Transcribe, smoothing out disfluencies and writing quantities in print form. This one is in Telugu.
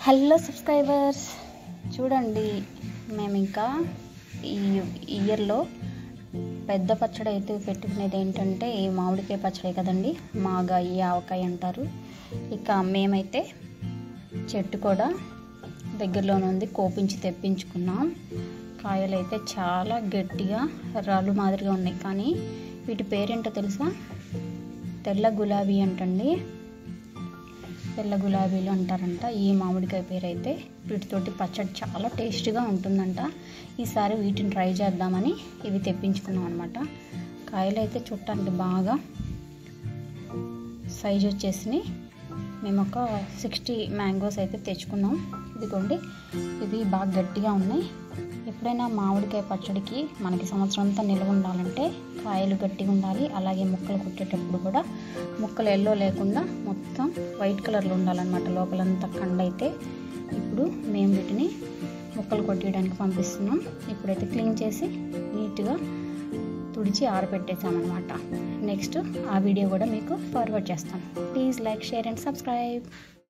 హలో సబ్స్క్రైబర్స్, చూడండి మేము ఇంకా ఈ ఇయర్లో పెద్ద పచ్చడి అయితే పెట్టుకునేది ఏంటంటే ఈ మామిడికాయ పచ్చడి కదండి. మాగాయి ఆవకాయ అంటారు. ఇక మేమైతే చెట్టు కూడా దగ్గరలోనే ఉంది, కోపించి తెప్పించుకున్నాం. కాయలు అయితే చాలా గట్టిగా రాళ్ళు మాదిరిగా ఉన్నాయి, కానీ వీటి పేరేంటో తెలుసా? తెల్ల గులాబీ అంటండి. తెల్ల గులాబీలు అంటారంట ఈ మామిడికాయ పేరు. అయితే వీటితోటి పచ్చడి చాలా టేస్ట్గా ఉంటుందంట. ఈసారి వీటిని ట్రై చేద్దామని ఇవి తెప్పించుకున్నాం అనమాట. కాయలు అయితే చూడటానికి బాగా సైజ్ వచ్చేసి మేము ఒక 60 మ్యాంగోస్ అయితే తెచ్చుకున్నాం. ఇదిగోండి, ఇవి బాగా గట్టిగా ఉన్నాయి. ఎప్పుడైనా మామిడికాయ పచ్చడికి మనకి సంవత్సరం అంతా నిల్వ ఉండాలంటే కాయలు గట్టిగా ఉండాలి. అలాగే ముక్కలు కుట్టేటప్పుడు కూడా ముక్కలు ఎల్లో లేకుండా మొత్తం వైట్ కలర్లో ఉండాలన్నమాట, లోపలంతా కండ. అయితే ఇప్పుడు మేము వీటిని ముక్కలు కొట్టేయడానికి పంపిస్తున్నాం. ఇప్పుడైతే క్లీన్ చేసి నీట్గా తుడిచి ఆరబెట్టేసామన్నమాట. నెక్స్ట్ ఆ వీడియో కూడా మీకు ఫార్వర్డ్ చేస్తాను. Please like, share and subscribe.